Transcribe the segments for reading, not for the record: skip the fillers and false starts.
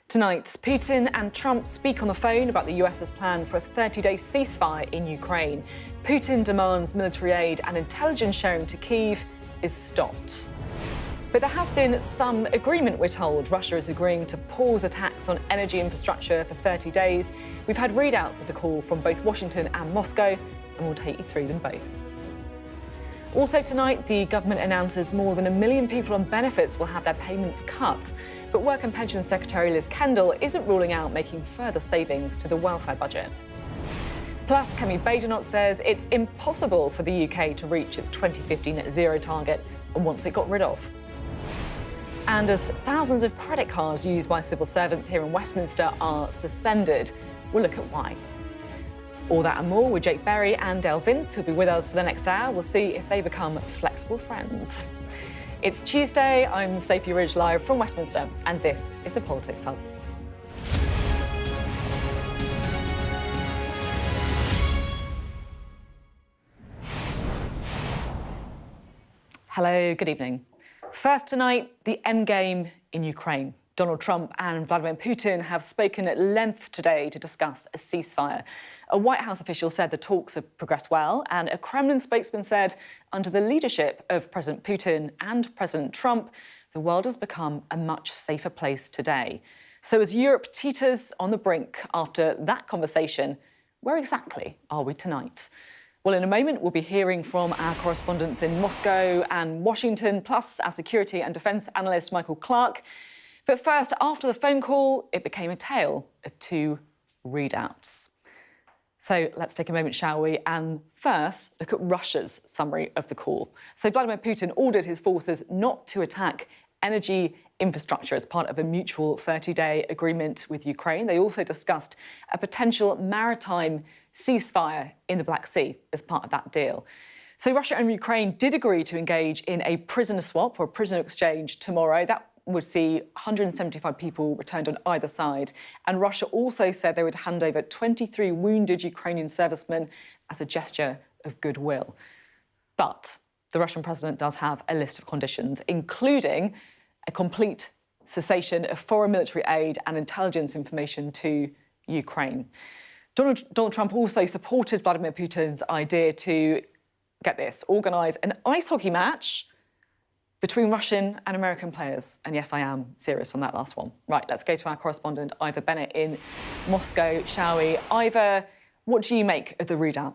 Tonight, Putin and Trump speak on the phone about the US's plan for a 30-day ceasefire in Ukraine. Putin demands military aid and intelligence sharing to Kyiv is stopped. But there has been some agreement, we're told. Russia is agreeing to pause attacks on energy infrastructure for 30 days. We've had readouts of the call from both Washington and Moscow, and we'll take you through them both. Also tonight, the government announces more than 1 million people on benefits will have their payments cut. But Work and Pensions Secretary Liz Kendall isn't ruling out making further savings to the welfare budget. Plus, Kemi Badenoch says it's impossible for the UK to reach its 2050 net zero target and wants it got rid of. And as thousands of credit cards used by civil servants here in Westminster are suspended, we'll look at why. All that and more with Jake Berry and Dale Vince, who'll be with us for the next hour. We'll see if they become flexible friends. It's Tuesday, I'm Sophy Ridge live from Westminster, and this is the Politics Hub. Hello, good evening. First tonight, the endgame in Ukraine. Donald Trump and Vladimir Putin have spoken at length today to discuss a ceasefire. A White House official said the talks have progressed well, and a Kremlin spokesman said under the leadership of President Putin and President Trump, the world has become a much safer place today. So as Europe teeters on the brink after that conversation, where exactly are we tonight? Well, in a moment, we'll be hearing from our correspondents in Moscow and Washington, plus our security and defence analyst, Michael Clark. But first, after the phone call, it became a tale of two readouts. So let's take a moment, shall we? And first, look at Russia's summary of the call. So Vladimir Putin ordered his forces not to attack energy infrastructure as part of a mutual 30-day agreement with Ukraine. They also discussed a potential maritime ceasefire in the Black Sea as part of that deal. So Russia and Ukraine did agree to engage in a prisoner swap or prisoner exchange tomorrow. That would see 175 people returned on either side. And Russia also said they would hand over 23 wounded Ukrainian servicemen as a gesture of goodwill. But the Russian president does have a list of conditions, including a complete cessation of foreign military aid and intelligence information to Ukraine. Donald Trump also supported Vladimir Putin's idea to, get this, organise an ice hockey match between Russian and American players. And yes, I am serious on that last one. Right, let's go to our correspondent, Ivor Bennett in Moscow, shall we? Ivor, what do you make of the readout?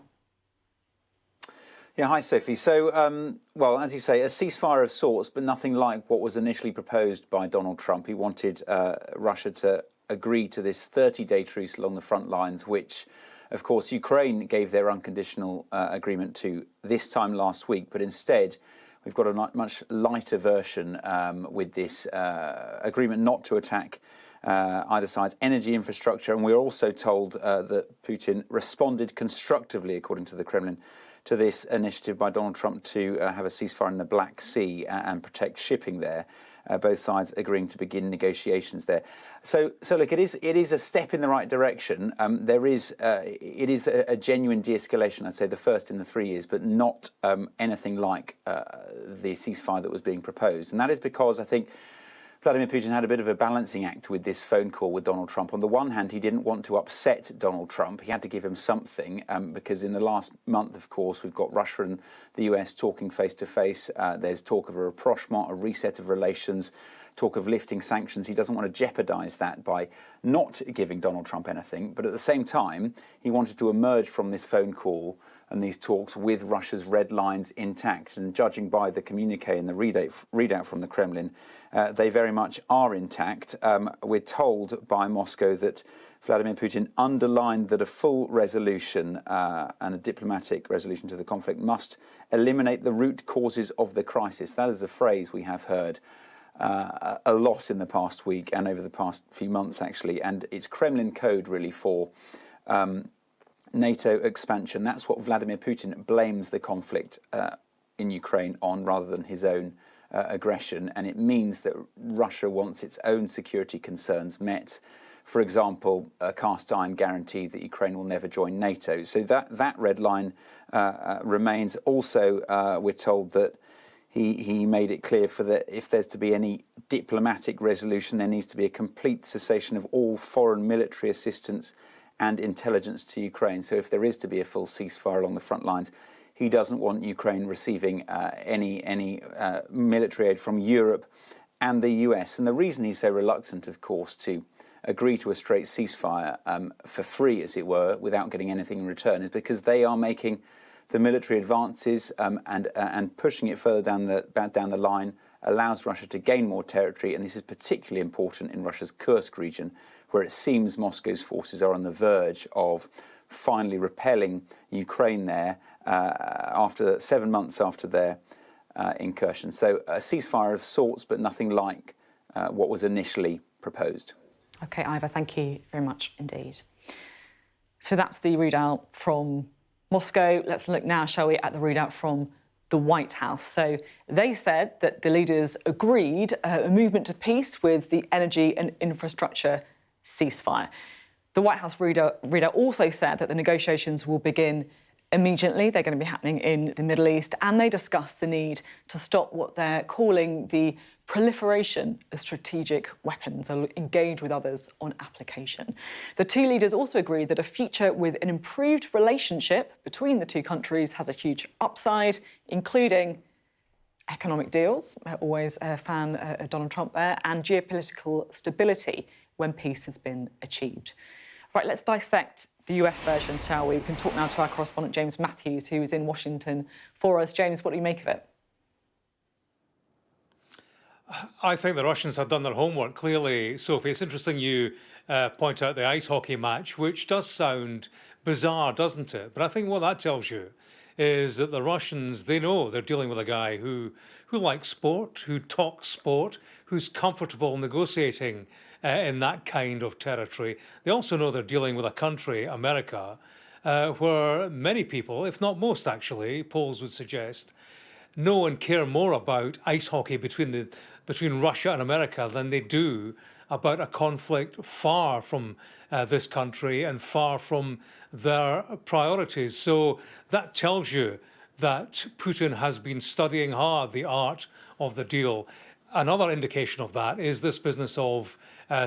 Yeah, hi, Sophie. So, well, as you say, a ceasefire of sorts, but nothing like what was initially proposed by Donald Trump. He wanted Russia to agree to this 30-day truce along the front lines, which, of course, Ukraine gave their unconditional agreement to this time last week. But instead, we've got a much lighter version with this agreement not to attack either side's energy infrastructure. And we're also told that Putin responded constructively, according to the Kremlin, to this initiative by Donald Trump to have a ceasefire in the Black Sea and protect shipping there. Both sides agreeing to begin negotiations there. So look, it is a step in the right direction. It is a genuine de-escalation, I'd say, the first in the 3 years, but not anything like the ceasefire that was being proposed. And that is because I think Vladimir Putin had a bit of a balancing act with this phone call with Donald Trump. On the one hand, he didn't want to upset Donald Trump. He had to give him something because in the last month, of course, we've got Russia and the US talking face to face. There's talk of a rapprochement, a reset of relations, talk of lifting sanctions. He doesn't want to jeopardize that by not giving Donald Trump anything. But at the same time, he wanted to emerge from this phone call and these talks with Russia's red lines intact. And judging by the communique and the readout from the Kremlin, they very much are intact. We're told by Moscow that Vladimir Putin underlined that a full resolution and a diplomatic resolution to the conflict must eliminate the root causes of the crisis. That is a phrase we have heard a lot in the past week and over the past few months, actually. And it's Kremlin code, really, for NATO expansion. That's what Vladimir Putin blames the conflict in Ukraine on, rather than his own aggression. And it means that Russia wants its own security concerns met. For example, a cast iron guarantee that Ukraine will never join NATO. So that red line remains. Also, we're told that he made it clear if there's to be any diplomatic resolution, there needs to be a complete cessation of all foreign military assistance and intelligence to Ukraine. So if there is to be a full ceasefire along the front lines, he doesn't want Ukraine receiving any military aid from Europe and the US. And the reason he's so reluctant, of course, to agree to a straight ceasefire for free, as it were, without getting anything in return, is because they are making the military advances and pushing it further down the line allows Russia to gain more territory. And this is particularly important in Russia's Kursk region, where it seems Moscow's forces are on the verge of finally repelling Ukraine there after 7 months after their incursion. So a ceasefire of sorts, but nothing like what was initially proposed. OK, Ivor, thank you very much indeed. So that's the readout from Moscow. Let's look now, shall we, at the readout from the White House. So they said that the leaders agreed a movement to peace with the energy and infrastructure ceasefire. The White House readout also said that the negotiations will begin immediately. They're going to be happening in the Middle East, and they discussed the need to stop what they're calling the proliferation of strategic weapons and engage with others on application. The two leaders also agreed that a future with an improved relationship between the two countries has a huge upside, including economic deals, always a fan of Donald Trump there, and geopolitical stability when peace has been achieved. Right, let's dissect the US version, shall we? We can talk now to our correspondent, James Matthews, who is in Washington for us. James, what do you make of it? I think the Russians have done their homework, clearly, Sophie. It's interesting you point out the ice hockey match, which does sound bizarre, doesn't it? But I think what that tells you is that the Russians, they know they're dealing with a guy who likes sport, who talks sport, who's comfortable negotiating in that kind of territory. They also know they're dealing with a country, America, where many people, if not most actually, polls would suggest, know and care more about ice hockey between Russia and America than they do about a conflict far from this country and far from their priorities. So that tells you that Putin has been studying hard the art of the deal. Another indication of that is this business of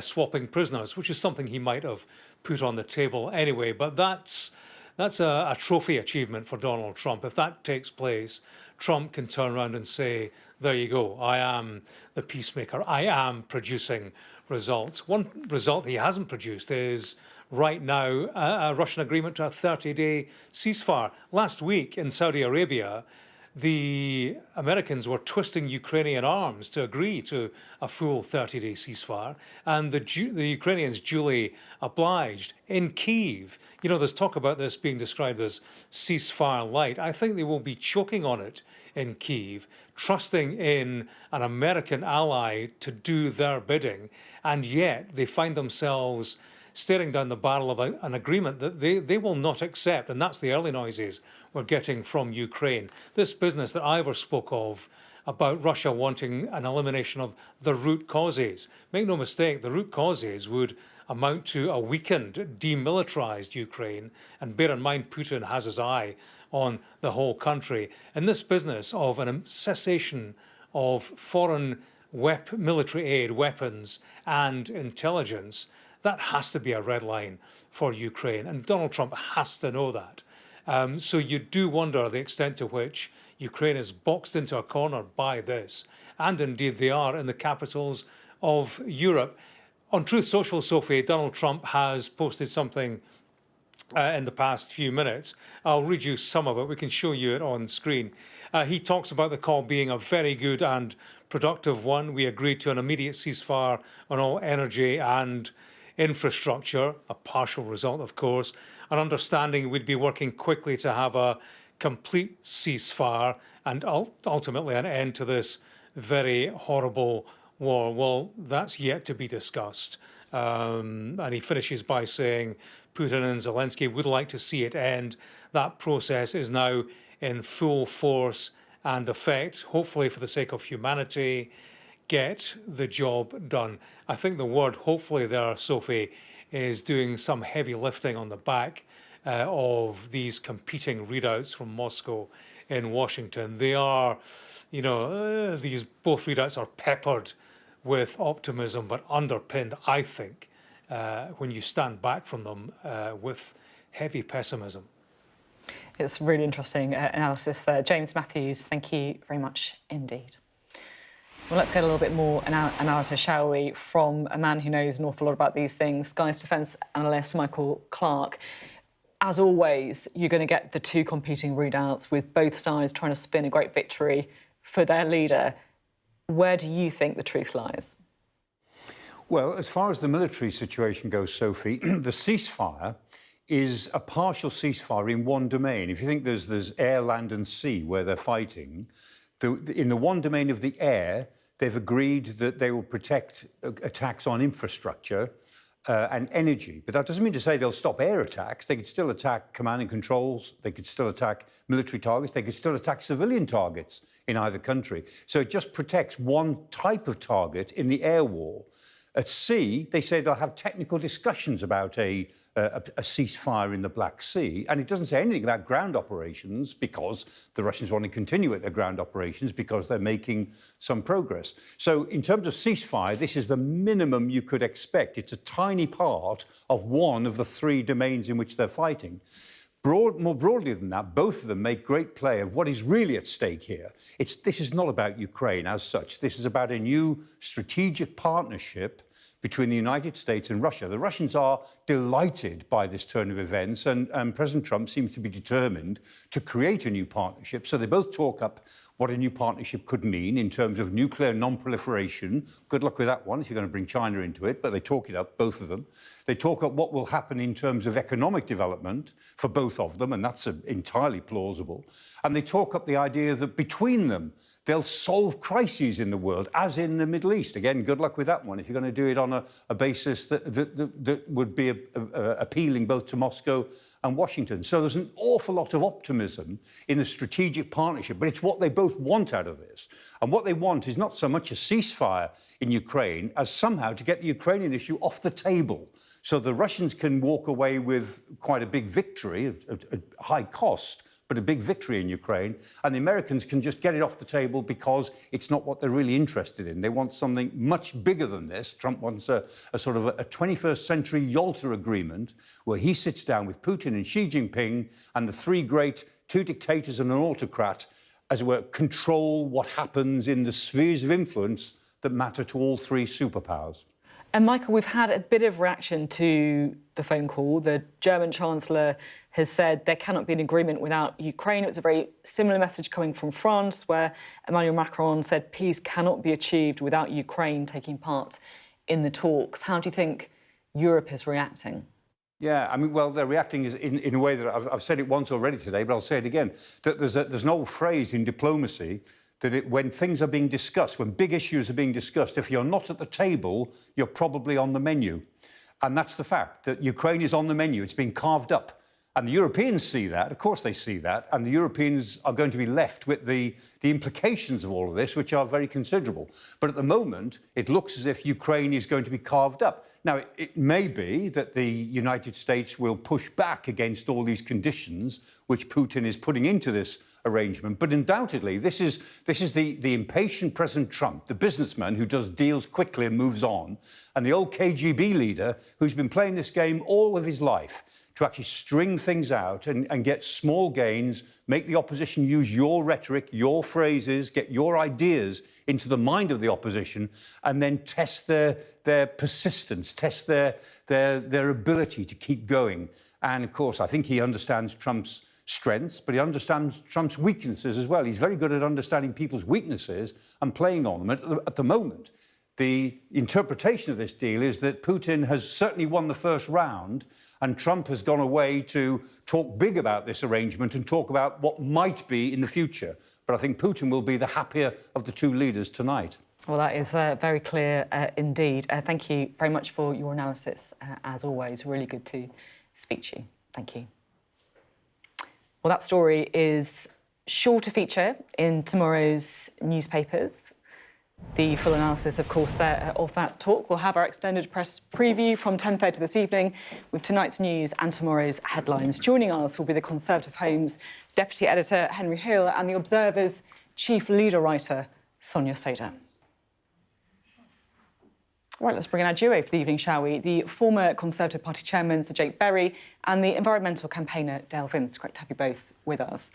swapping prisoners, which is something he might have put on the table anyway. But that's a trophy achievement for Donald Trump. If that takes place, Trump can turn around and say, there you go, I am the peacemaker. I am producing results. One result he hasn't produced is right now a Russian agreement to a 30-day ceasefire. Last week in Saudi Arabia, the Americans were twisting Ukrainian arms to agree to a full 30-day ceasefire, and the Ukrainians duly obliged. In Kyiv, you know, there's talk about this being described as ceasefire light. I think they will be choking on it in Kyiv, trusting in an American ally to do their bidding, and yet they find themselves staring down the barrel of an agreement that they will not accept. And that's the early noises we're getting from Ukraine. This business that Ivor spoke of about Russia wanting an elimination of the root causes. Make no mistake, the root causes would amount to a weakened, demilitarized Ukraine. And bear in mind, Putin has his eye on the whole country. And this business of a cessation of foreign military aid, weapons and intelligence, that has to be a red line for Ukraine. And Donald Trump has to know that. So you do wonder the extent to which Ukraine is boxed into a corner by this. And indeed they are in the capitals of Europe. On Truth Social, Sophie, Donald Trump has posted something in the past few minutes. I'll read you some of it. We can show you it on screen. He talks about the call being a very good and productive one. We agreed to an immediate ceasefire on all energy and infrastructure, a partial result, of course, an understanding we'd be working quickly to have a complete ceasefire and ultimately an end to this very horrible war. Well, that's yet to be discussed. And he finishes by saying Putin and Zelenskyy would like to see it end. That process is now in full force and effect, hopefully for the sake of humanity. Get the job done. I think the word hopefully there, Sophie, is doing some heavy lifting on the back of these competing readouts from Moscow in Washington. They are, these both readouts are peppered with optimism, but underpinned, I think, when you stand back from them, with heavy pessimism. It's really interesting analysis. James Matthews, thank you very much indeed. Well, let's get a little bit more analysis, shall we, from a man who knows an awful lot about these things, Sky's defence analyst Michael Clark. As always, you're going to get the two competing readouts with both sides trying to spin a great victory for their leader. Where do you think the truth lies? Well, as far as the military situation goes, Sophie, the ceasefire is a partial ceasefire in one domain. If you think there's air, land and sea where they're fighting, in the one domain of the air, they've agreed that they will protect attacks on infrastructure and energy. But that doesn't mean to say they'll stop air attacks. They could still attack command and controls. They could still attack military targets. They could still attack civilian targets in either country. So it just protects one type of target in the air war. At sea, they say they'll have technical discussions about a ceasefire in the Black Sea, and it doesn't say anything about ground operations because the Russians want to continue at their ground operations because they're making some progress. So in terms of ceasefire, this is the minimum you could expect. It's a tiny part of one of the three domains in which they're fighting. More broadly than that, both of them make great play of what is really at stake here. This is not about Ukraine as such. This is about a new strategic partnership between the United States and Russia. The Russians are delighted by this turn of events, and President Trump seems to be determined to create a new partnership. So they both talk up what a new partnership could mean in terms of nuclear non-proliferation. Good luck with that one if you're going to bring China into it, but they talk it up, both of them. They talk up what will happen in terms of economic development for both of them, and that's entirely plausible. And they talk up the idea that between them, they'll solve crises in the world, as in the Middle East. Again, good luck with that one if you're going to do it on a basis that would be appealing both to Moscow and Washington. So there's an awful lot of optimism in the strategic partnership, but it's what they both want out of this. And what they want is not so much a ceasefire in Ukraine as somehow to get the Ukrainian issue off the table so the Russians can walk away with quite a big victory at high cost, but a big victory in Ukraine, and the Americans can just get it off the table because it's not what they're really interested in. They want something much bigger than this. Trump wants a sort of a 21st century Yalta agreement where he sits down with Putin and Xi Jinping and the two dictators and an autocrat, as it were, control what happens in the spheres of influence that matter to all three superpowers. And Michael, we've had a bit of reaction to the phone call. The German Chancellor has said there cannot be an agreement without Ukraine. It was a very similar message coming from France, where Emmanuel Macron said peace cannot be achieved without Ukraine taking part in the talks. How do you think Europe is reacting? Yeah, I mean, well, they're reacting in a way that I've said it once already today, but I'll say it again, that there's an old phrase in diplomacy that when things are being discussed, when big issues are being discussed, if you're not at the table, you're probably on the menu. And that's the fact, that Ukraine is on the menu. It's being carved up. And the Europeans see that, of course they see that, and the Europeans are going to be left with the implications of all of this, which are very considerable. But at the moment, it looks as if Ukraine is going to be carved up. Now, it may be that the United States will push back against all these conditions which Putin is putting into this arrangement, but undoubtedly this is the impatient President Trump, the businessman who does deals quickly and moves on, and the old KGB leader who's been playing this game all of his life to actually string things out and get small gains, make the opposition use your rhetoric, your phrases, get your ideas into the mind of the opposition, and then test their persistence, test their ability to keep going. And of course, I think he understands Trump's strengths, but he understands Trump's weaknesses as well. He's very good at understanding people's weaknesses and playing on them. At the moment, the interpretation of this deal is that Putin has certainly won the first round, and Trump has gone away to talk big about this arrangement and talk about what might be in the future. But I think Putin will be the happier of the two leaders tonight. Well, that is very clear indeed. Thank you very much for your analysis, as always. Really good to speak to you. Thank you. Well, that story is sure to feature in tomorrow's newspapers. The full analysis, of course, there of that talk. We'll have our extended press preview from 10:30 this evening with tonight's news and tomorrow's headlines. Joining us will be the Conservative Home's Deputy Editor, Henry Hill, and the Observer's Chief Leader Writer, Sonia Sader. Right, let's bring in our duo for the evening, shall we? The former Conservative Party Chairman, Sir Jake Berry, and the environmental campaigner, Dale Vince. Great to have you both with us.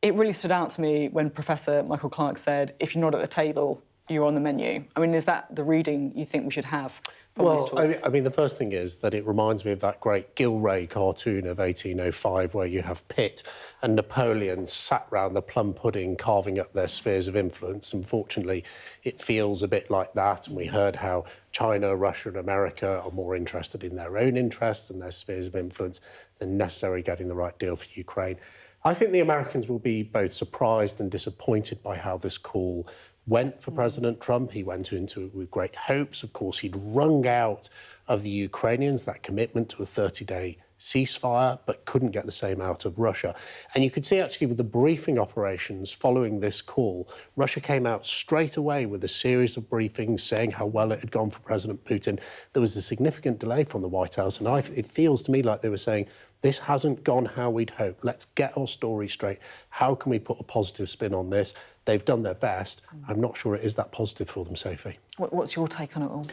It really stood out to me when Professor Michael Clarke said, if you're not at the table, you're on the menu. I mean, is that the reading you think we should have from these talks? I mean, the first thing is that it reminds me of that great Gilray cartoon of 1805 where you have Pitt and Napoleon sat round the plum pudding carving up their spheres of influence. Unfortunately, it feels a bit like that, and we heard how China, Russia and America are more interested in their own interests and their spheres of influence than necessarily getting the right deal for Ukraine. I think the Americans will be both surprised and disappointed by how this call went for President Trump. He went into it with great hopes. Of course, he'd wrung out of the Ukrainians that commitment to a 30-day ceasefire, but couldn't get the same out of Russia. And you could see actually with the briefing operations following this call, Russia came out straight away with a series of briefings saying how well it had gone for President Putin. There was a significant delay from the White House, and it feels to me like they were saying, this hasn't gone how we'd hoped. Let's get our story straight. How can we put a positive spin on this? They've done their best. I'm not sure it is that positive for them, Sophie. What's your take on it all?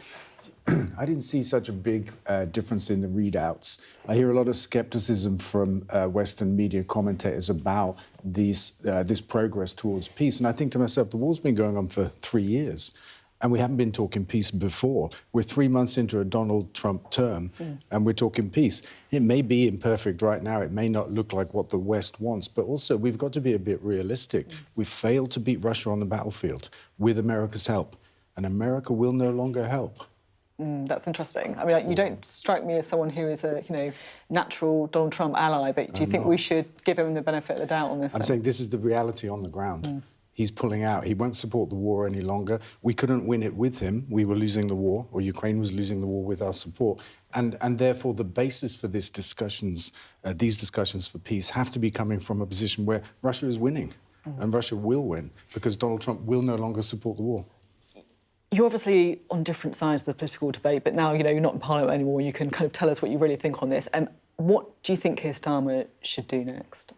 I didn't see such a big difference in the readouts. I hear a lot of skepticism from Western media commentators about this progress towards peace. And I think to myself, the war's been going on for 3 years. And we haven't been talking peace before. We're 3 months into a Donald Trump term, and we're talking peace. It may be imperfect right now. It may not look like what the West wants, but also we've got to be a bit realistic. We've failed to beat Russia on the battlefield with America's help, and America will no longer help. That's interesting. I mean, you don't strike me as someone who is a, natural Donald Trump ally, but do you think we should give him the benefit of the doubt on this? I'm saying this is the reality on the ground. He's pulling out. He won't support the war any longer. We couldn't win it with him. We were losing the war, or Ukraine was losing the war with our support. And therefore, the basis for these discussions for peace have to be coming from a position where Russia is winning. And Russia will win, because Donald Trump will no longer support the war. You're obviously on different sides of the political debate, but now, you're not in Parliament anymore. You can kind of tell us what you really think on this. And what do you think Keir Starmer should do next?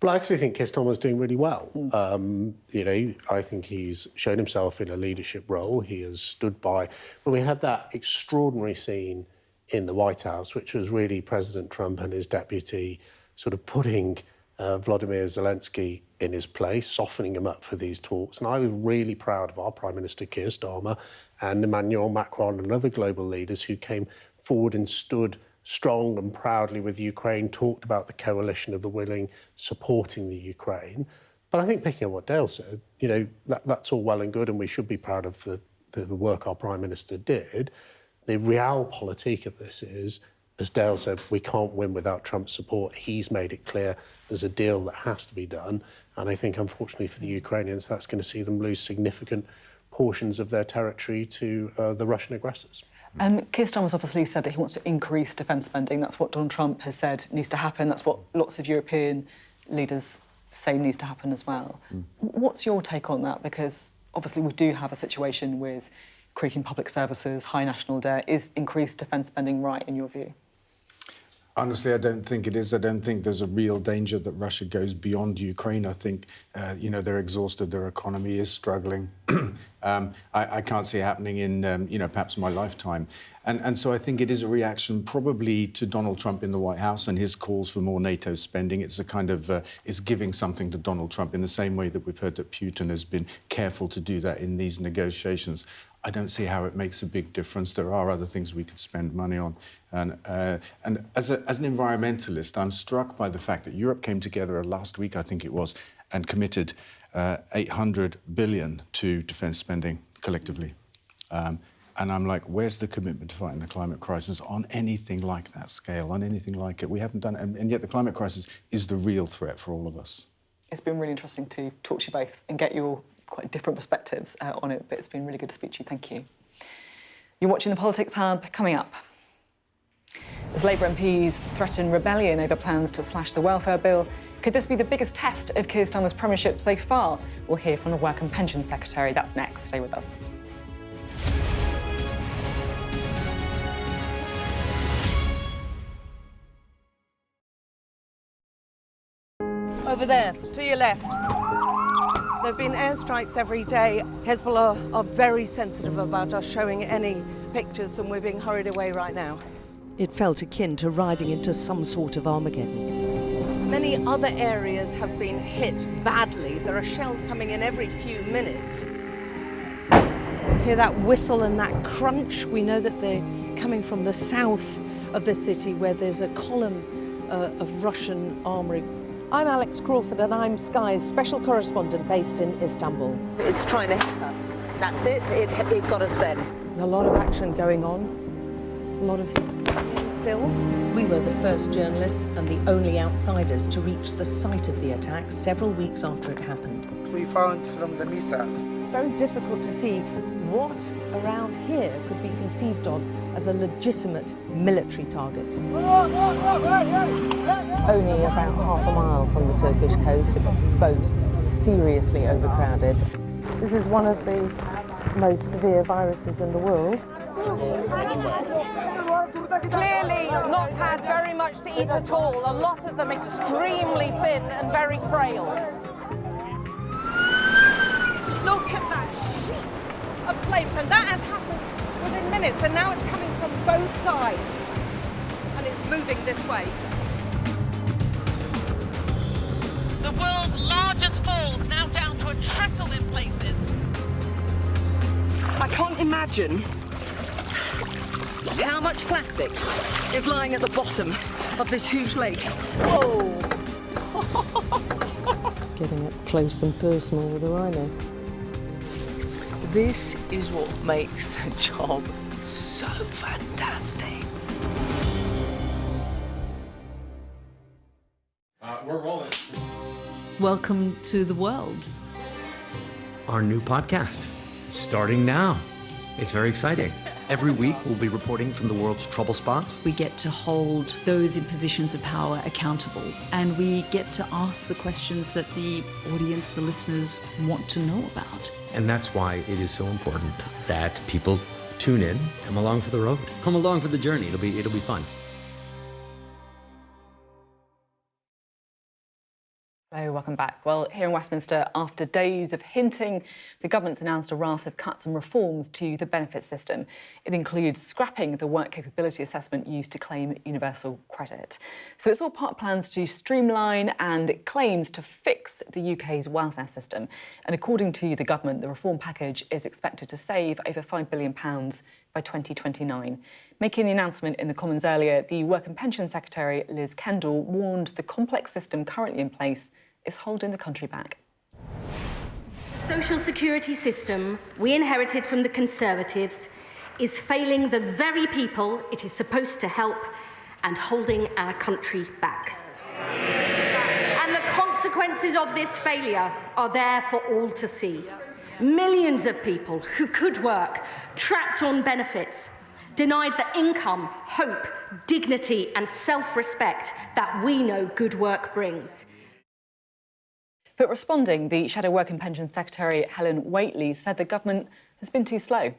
Well, I actually think Keir Starmer's doing really well. I think he's shown himself in a leadership role. He has stood by. When we had that extraordinary scene in the White House, which was really President Trump and his deputy sort of putting Vladimir Zelenskyy in his place, softening him up for these talks. And I was really proud of our Prime Minister Keir Starmer and Emmanuel Macron and other global leaders who came forward and stood strong and proudly with Ukraine, talked about the coalition of the willing supporting the Ukraine. But I think picking up what Dale said, that's all well and good, and we should be proud of the work our Prime Minister did. The realpolitik of this is, as Dale said, we can't win without Trump's support. He's made it clear there's a deal that has to be done. And I think, unfortunately for the Ukrainians, that's going to see them lose significant portions of their territory to the Russian aggressors. Keir Starmer's obviously said that he wants to increase defence spending. That's what Donald Trump has said needs to happen. That's what lots of European leaders say needs to happen as well. What's your take on that? Because obviously we do have a situation with creaking public services, high national debt. Is increased defence spending right in your view? Honestly, I don't think it is. I don't think there's a real danger that Russia goes beyond Ukraine. I think, they're exhausted. Their economy is struggling. I can't see it happening in, perhaps my lifetime. And so I think it is a reaction probably to Donald Trump in the White House and his calls for more NATO spending. It's a kind of, it's giving something to Donald Trump in the same way that we've heard that Putin has been careful to do that in these negotiations. I don't see how it makes a big difference. There are other things we could spend money on. And as an environmentalist, I'm struck by the fact that Europe came together last week, I think it was, and committed 800 billion to defence spending collectively. And I'm like, where's the commitment to fighting the climate crisis on anything like that scale, on anything like it? We haven't done it. And yet the climate crisis is the real threat for all of us. It's been really interesting to talk to you both and get your quite different perspectives on it, but it's been really good to speak to you. Thank you. You're watching the Politics Hub. Coming up, as Labour MPs threaten rebellion over plans to slash the welfare bill, Could this be the biggest test of Keir Starmer's premiership so far? We'll hear from the Work and Pension Secretary. That's next. Stay with us. Over there, to your left. There have been airstrikes every day. Hezbollah are very sensitive about us showing any pictures, and we're being hurried away right now. It felt akin to riding into some sort of Armageddon. Many other areas have been hit badly. There are shells coming in every few minutes. Hear that whistle and that crunch? We know that they're coming from the south of the city, where there's a column of Russian armoury. I'm Alex Crawford, and I'm Sky's special correspondent based in Istanbul. It's trying to hit us. That's it. It got us then. There's a lot of action going on. A lot of hits coming in still. We were the first journalists and the only outsiders to reach the site of the attack several weeks after it happened. We found from the missile. It's very difficult to see what around here could be conceived of as a legitimate military target. Only about half a mile from the Turkish coast, a boat seriously overcrowded. This is one of the most severe viruses in the world. Clearly not had very much to eat at all, a lot of them extremely thin and very frail. Look at that sheet of flames, and that has happened within minutes, and now it's coming from both sides, and it's moving this way. The world's largest falls now down to a trickle in places. I can't imagine how much plastic is lying at the bottom of this huge lake. Oh! Getting up close and personal with a rhino. This is what makes the job so fantastic. We're rolling. Welcome to the world. Our new podcast. It's starting now. It's very exciting. Every week, we'll be reporting from the world's trouble spots. We get to hold those in positions of power accountable, and we get to ask the questions that the audience, the listeners, want to know about. And that's why it is so important that people tune in, come along for the road, come along for the journey. It'll be fun. Hello, welcome back. Well, here in Westminster, after days of hinting, the government's announced a raft of cuts and reforms to the benefit system. It includes scrapping the work capability assessment used to claim universal credit. So it's all part of plans to streamline and it claims to fix the UK's welfare system. And according to the government, the reform package is expected to save over £5 billion by 2029. Making the announcement in the Commons earlier, the Work and Pension Secretary, Liz Kendall, warned the complex system currently in place is holding the country back. The social security system we inherited from the Conservatives is failing the very people it is supposed to help and holding our country back. And the consequences of this failure are there for all to see. Millions of people who could work, trapped on benefits, denied the income, hope, dignity and self-respect that we know good work brings. But responding, the Shadow Work and Pension Secretary, Helen Whately, said the government has been too slow.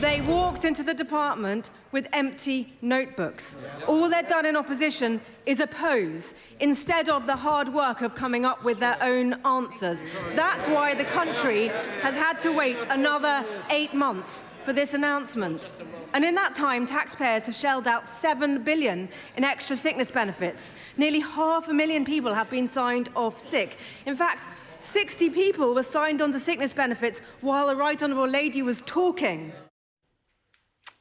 They walked into the department with empty notebooks. All they'd done in opposition is oppose, instead of the hard work of coming up with their own answers. That's why the country has had to wait another 8 months for this announcement. And in that time, taxpayers have shelled out £7 billion in extra sickness benefits. Nearly 500,000 people have been signed off sick. In fact, 60 people were signed onto sickness benefits while the Right Honourable Lady was talking.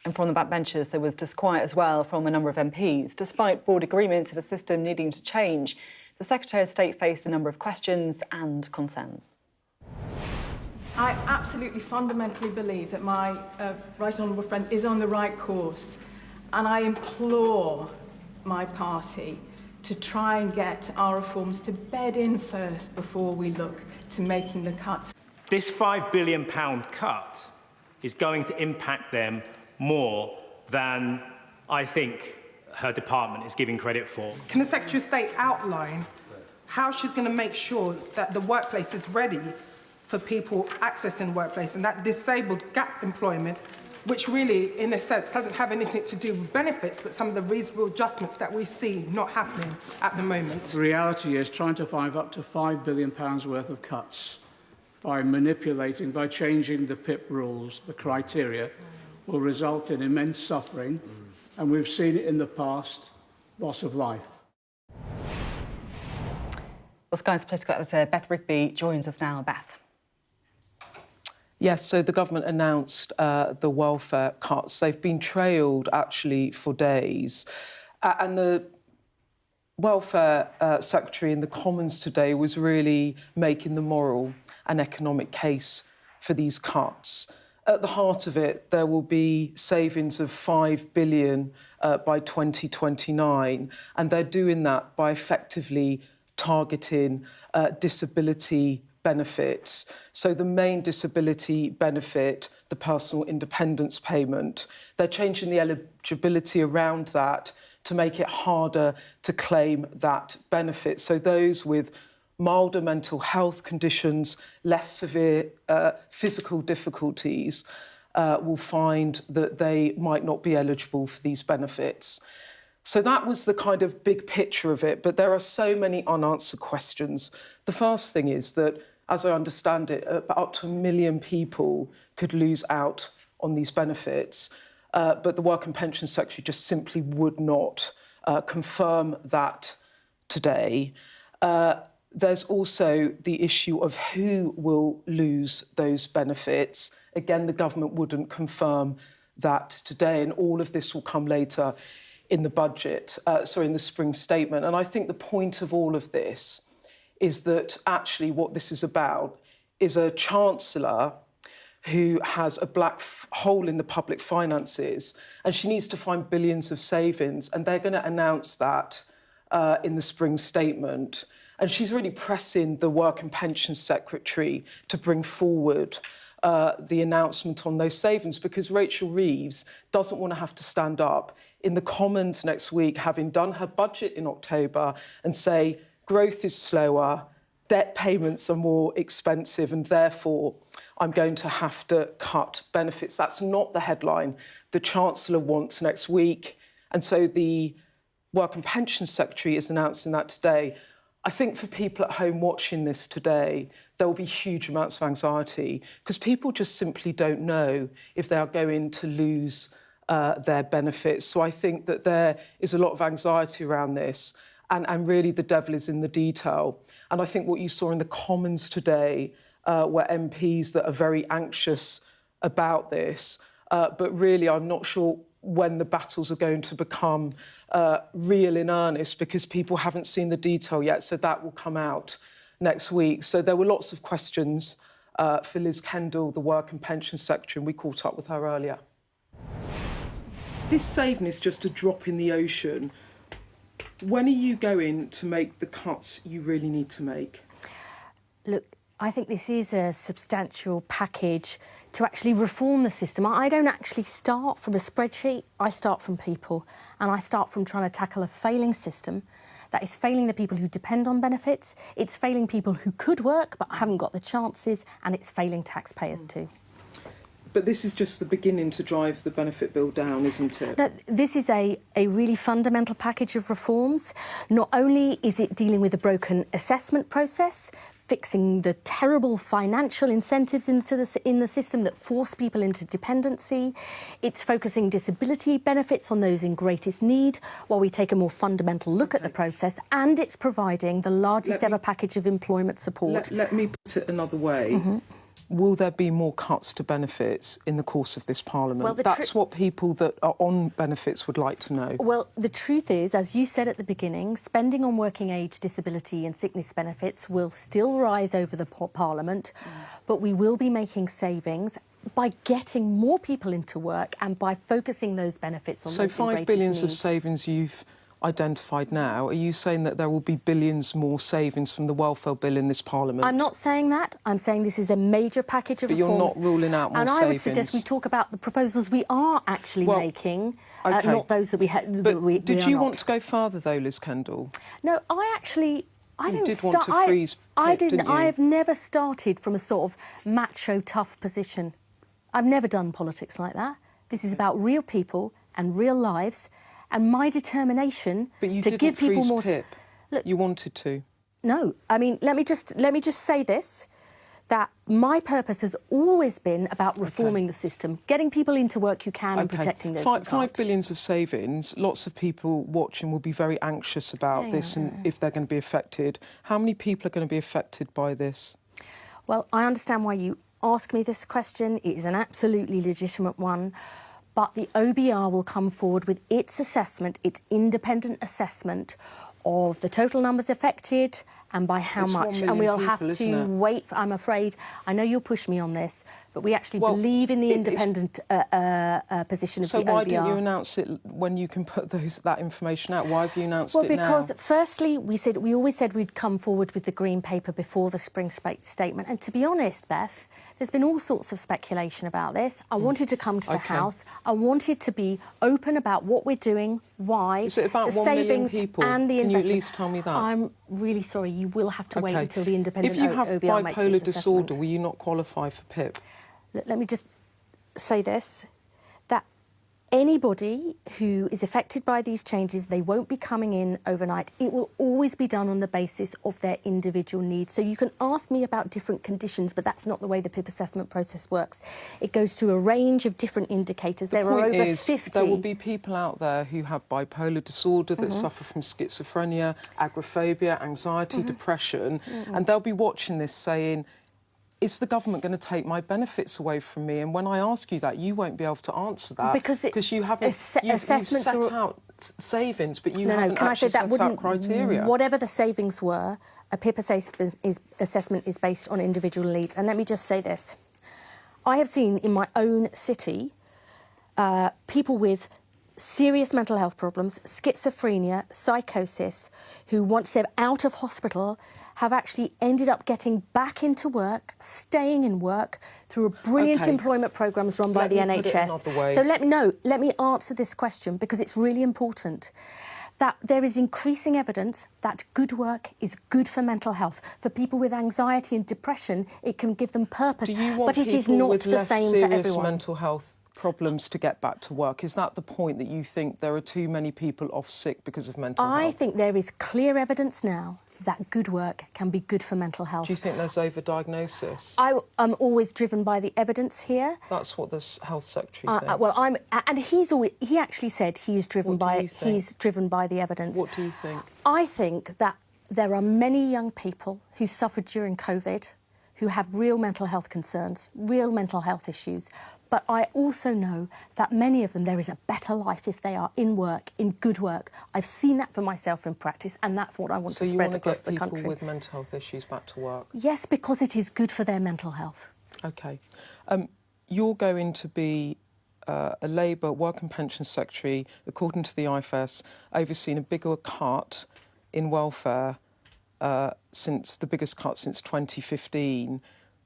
And from the backbenchers, there was disquiet as well from a number of MPs. Despite broad agreement of the system needing to change, the Secretary of State faced a number of questions and concerns. I absolutely fundamentally believe that my right honourable friend is on the right course, and I implore my party to try and get our reforms to bed in first before we look to making the cuts. This £5 billion cut is going to impact them more than I think her department is giving credit for. Can the Secretary of State outline how she's going to make sure that the workplace is ready for people accessing the workplace and that disabled gap employment, which really, in a sense, doesn't have anything to do with benefits, but some of the reasonable adjustments that we see not happening at the moment? The reality is trying to find up to £5 billion worth of cuts by manipulating, by changing the PIP rules, the criteria, will result in immense suffering, and we've seen it in the past, loss of life. Well, Sky's political editor Beth Rigby joins us now. Beth. Yes, so the government announced the welfare cuts. They've been trailed, actually, for days. And the Welfare Secretary in the Commons today was really making the moral and economic case for these cuts. At the heart of it, there will be savings of £5 billion by 2029, and they're doing that by effectively targeting disability benefits. So the main disability benefit, the personal independence payment, they're changing the eligibility around that to make it harder to claim that benefit. So those with milder mental health conditions, less severe physical difficulties will find that they might not be eligible for these benefits. So that was the kind of big picture of it, but there are so many unanswered questions. The first thing is that, as I understand it, up to 1 million people could lose out on these benefits, but the Work and Pension Secretary just simply would not confirm that today. There's also the issue of who will lose those benefits. Again, the government wouldn't confirm that today, and all of this will come later in the budget, in the spring statement. And I think the point of all of this is that actually what this is about is a chancellor who has a black hole in the public finances, and she needs to find billions of savings, and they're going to announce that in the spring statement. And she's really pressing the Work and Pension Secretary to bring forward the announcement on those savings, because Rachel Reeves doesn't want to have to stand up in the Commons next week, having done her budget in October, and say growth is slower, debt payments are more expensive, and therefore I'm going to have to cut benefits. That's not the headline the Chancellor wants next week. And so the Work and Pension Secretary is announcing that today. I think for people at home watching this today, there will be huge amounts of anxiety because people just simply don't know if they are going to lose their benefits. So I think that there is a lot of anxiety around this, and really the devil is in the detail. And I think what you saw in the Commons today were MPs that are very anxious about this, but really I'm not sure when the battles are going to become real in earnest, because people haven't seen the detail yet, so that will come out next week. So there were lots of questions for Liz Kendall, the Work and Pension Secretary, and we caught up with her earlier. This saving is just a drop in the ocean. When are you going to make the cuts you really need to make? Look, I think this is a substantial package to actually reform the system. I don't actually start from a spreadsheet, I start from people, and I start from trying to tackle a failing system that is failing the people who depend on benefits, it's failing people who could work but haven't got the chances, and it's failing taxpayers too. But this is just the beginning to drive the benefit bill down, isn't it? No, this is a really fundamental package of reforms. Not only is it dealing with a broken assessment process, fixing the terrible financial incentives in the system that force people into dependency, it's focusing disability benefits on those in greatest need while we take a more fundamental look at the process, and it's providing the largest ever package of employment support. Let me put it another way. Will there be more cuts to benefits in the course of this Parliament? Well, that's what people that are on benefits would like to know. Well, the truth is, as you said at the beginning, spending on working age, disability and sickness benefits will still rise over the Parliament, but we will be making savings by getting more people into work and by focusing those benefits on those in So £5 greatest billion need. of savings you've identified now. Are you saying that there will be billions more savings from the welfare bill in this Parliament? I'm not saying that. I'm saying this is a major package of reforms. But you're not ruling out more savings. And I would suggest we talk about the proposals we are actually making, not those that we had. But did you want to go further, though, Liz Kendall? No, I didn't want to freeze I PIP, didn't. didn't you? I have never started from a sort of macho, tough position. I've never done politics like that. This is about real people and real lives, and my determination to give people more. PIP. Look, you wanted to. No, I mean, let me just say this: that my purpose has always been about reforming the system, getting people into work who can, and protecting those who can't. 5 billion of savings. Lots of people watching will be very anxious about this and if they're going to be affected. How many people are going to be affected by this? Well, I understand why you ask me this question. It is an absolutely legitimate one. But the OBR will come forward with its assessment, its independent assessment of the total numbers affected and by how much. And we'll have to wait for, I'm afraid, I know you'll push me on this, but we actually believe in the independent position of the OBR. So why didn't you announce it when you can put that information out? Why have you announced it now? Well, because firstly, we always said we'd come forward with the Green Paper before the Spring Statement. And to be honest, Beth, there's been all sorts of speculation about this. I wanted to come to the House. I wanted to be open about what we're doing, why. Is it about the 1 million savings people? And the Can you investment. at least tell me that? I'm really sorry. You will have to wait until the independent If you have OBR makes bipolar its assessment. disorder, will you not qualify for PIP? Let me just say this, that anybody who is affected by these changes, they won't be coming in overnight. It will always be done on the basis of their individual needs. So you can ask me about different conditions, but that's not the way the PIP assessment process works. It goes through a range of different indicators. There are over 50. There will be people out there who have bipolar disorder, that suffer from schizophrenia, agoraphobia, anxiety, depression, and they'll be watching this saying, is the government going to take my benefits away from me? And when I ask you that, you won't be able to answer that because you haven't. You've set out savings, but you haven't actually set out criteria. Whatever the savings were, a PIP assessment is based on individual needs. And let me just say this: I have seen in my own city people with serious mental health problems, schizophrenia, psychosis, who once they're out of hospital have actually ended up getting back into work, staying in work through a brilliant employment programmes run by the NHS. So let me answer this question because it's really important. That there is increasing evidence that good work is good for mental health. For people with anxiety and depression, it can give them purpose. Do you want but it is not the same for everyone. serious mental health problems to get back to work? Is that the point, that you think there are too many people off sick because of mental health? I think there is clear evidence now that good work can be good for mental health. Do you think there's overdiagnosis? I'm always driven by the evidence here. That's what the Health Secretary thinks. Well, he actually said he's driven by the evidence. What do you think? I think that there are many young people who suffered during COVID who have real mental health concerns, real mental health issues. But I also know that many of them, there is a better life if they are in work, in good work. I've seen that for myself in practice, and that's what I want to spread across the country. So you want to get people with mental health issues back to work? Yes, because it is good for their mental health. OK. You're going to be a Labour Work and Pension Secretary, according to the IFS, overseeing a bigger cut in welfare since the biggest cut since 2015.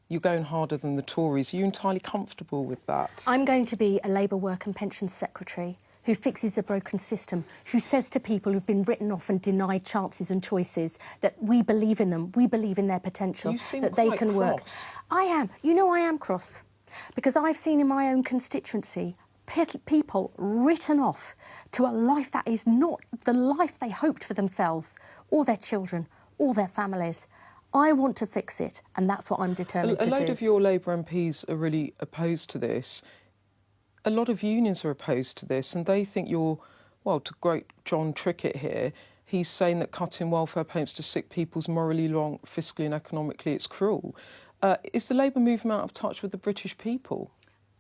You're going harder than the Tories. Are you entirely comfortable with that? I'm going to be a Labour Work and Pensions Secretary who fixes a broken system, who says to people who've been written off and denied chances and choices that we believe in them, we believe in their potential, that they can work. I am. You know I am cross, because I've seen in my own constituency people written off to a life that is not the life they hoped for themselves or their children or their families. I want to fix it, and that's what I'm determined to do. A load of your Labour MPs are really opposed to this. A lot of unions are opposed to this, and they think you're, well, to quote John Trickett here, he's saying that cutting welfare payments to sick people is morally wrong, fiscally and economically it's cruel. Is the Labour movement out of touch with the British people?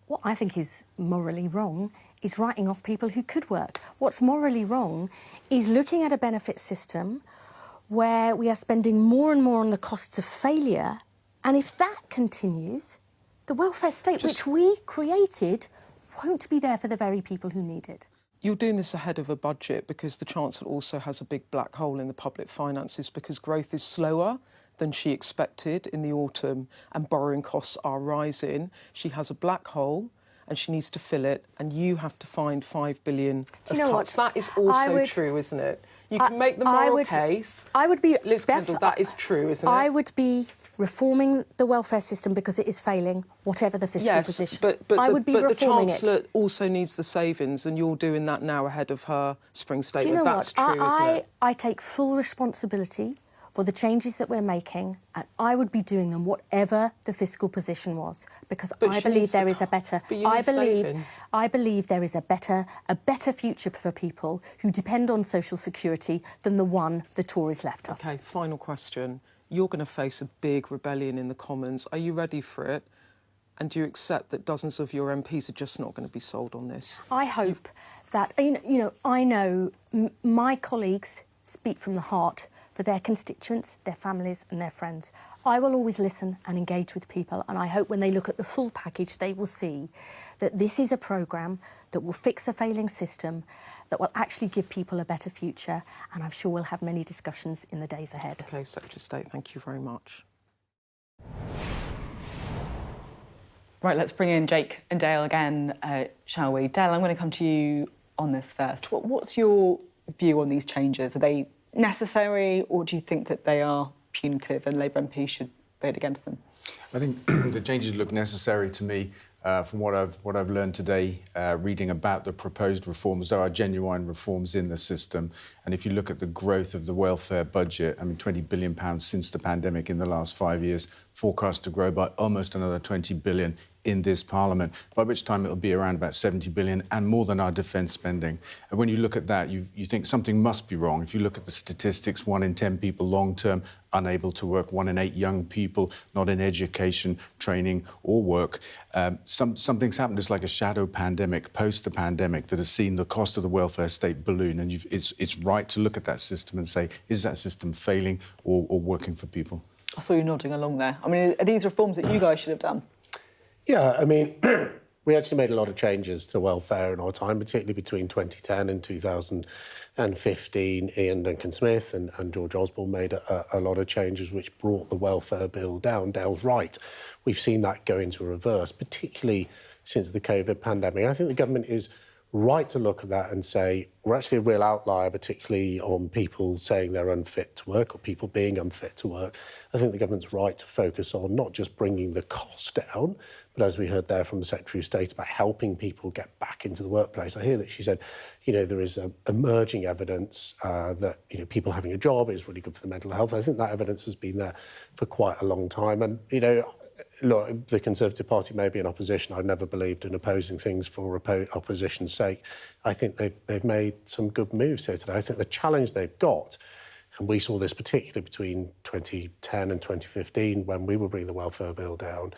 What I think is morally wrong is writing off people who could work. What's morally wrong is looking at a benefit system where we are spending more and more on the costs of failure, and if that continues, the welfare state which we created won't be there for the very people who need it. You're doing this ahead of a budget because the Chancellor also has a big black hole in the public finances because growth is slower than she expected in the autumn and borrowing costs are rising. She has a black hole and she needs to fill it, and you have to find £5 billion of cuts. That is also true, isn't it? You can make the moral case. I would be... Liz Kendall, that is true, isn't it? I would be reforming the welfare system because it is failing, whatever the fiscal position. But I would be the reforming Chancellor also needs the savings, and you're doing that now ahead of her spring statement. Do you know That's what? true, isn't it? I take full responsibility for the changes that we're making, and I would be doing them whatever the fiscal position was, because I believe there is a better. I believe there is a better future for people who depend on social security than the one the Tories left us. OK, final question. You're going to face a big rebellion in the Commons. Are you ready for it? And do you accept that dozens of your MPs are just not going to be sold on this? I hope that, I know my colleagues speak from the heart for their constituents, their families and their friends. I will always listen and engage with people, and I hope when they look at the full package they will see that this is a programme that will fix a failing system, that will actually give people a better future, and I'm sure we'll have many discussions in the days ahead. OK, Secretary of State, thank you very much. Right, let's bring in Jake and Dale again, shall we? Dale, I'm going to come to you on this first. What's your view on these changes? Are they necessary, or do you think that they are punitive and Labour MPs should vote against them? I think the changes look necessary to me. From what I've learned today, reading about the proposed reforms, there are genuine reforms in the system. And if you look at the growth of the welfare budget, I mean, £20 billion since the pandemic in the last 5 years, forecast to grow by almost another 20 billion in this Parliament, by which time it'll be around about 70 billion and more than our defence spending. And when you look at that, you think something must be wrong. If you look at the statistics, 1 in 10 people long-term unable to work, 1 in 8 young people not in education, training or work. Something's happened. It's like a shadow pandemic, post the pandemic, that has seen the cost of the welfare state balloon. And it's right to look at that system and say, is that system failing or working for people? I saw you nodding along there. I mean, are these reforms that you guys should have done? Yeah, I mean, we actually made a lot of changes to welfare in our time, particularly between 2010 and 2015. Ian Duncan-Smith and George Osborne made a lot of changes which brought the welfare bill down. Dale's right. We've seen that go into reverse, particularly since the COVID pandemic. I think the government is right to look at that and say, we're actually a real outlier, particularly on people saying they're unfit to work or people being unfit to work. I think the government's right to focus on not just bringing the cost down, but as we heard there from the Secretary of State about helping people get back into the workplace. I hear that she said, there is emerging evidence that, people having a job is really good for the mental health. I think that evidence has been there for quite a long time. And, look, the Conservative Party may be in opposition. I've never believed in opposing things for opposition's sake. I think they've made some good moves here today. I think the challenge they've got, and we saw this particularly between 2010 and 2015 when we were bringing the welfare bill down,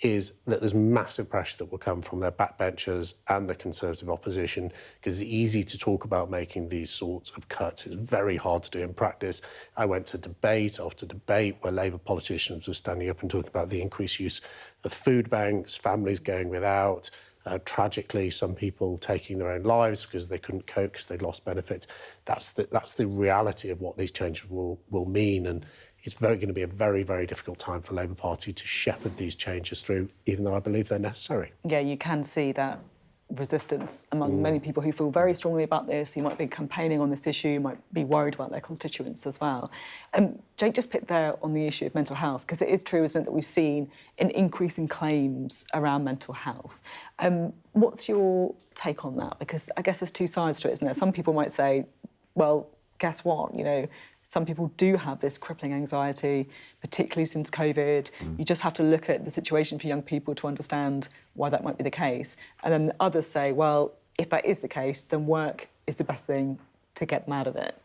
is that there's massive pressure that will come from their backbenchers and the Conservative opposition, because it's easy to talk about making these sorts of cuts. It's very hard to do in practice. I went to debate after debate where Labour politicians were standing up and talking about the increased use of food banks, families going without, tragically, some people taking their own lives because they couldn't cope because they'd lost benefits. That's the reality of what these changes will mean, and it's going to be a very, very difficult time for the Labour Party to shepherd these changes through, even though I believe they're necessary. Yeah, you can see that resistance among many people who feel very strongly about this. You might be campaigning on this issue, you might be worried about their constituents as well. Jake just picked there on the issue of mental health, because it is true, isn't it, that we've seen an increase in claims around mental health. What's your take on that? Because I guess there's two sides to it, isn't there? Some people might say, well, guess what, some people do have this crippling anxiety, particularly since COVID. You just have to look at the situation for young people to understand why that might be the case. And then others say, well, if that is the case, then work is the best thing to get them out of it.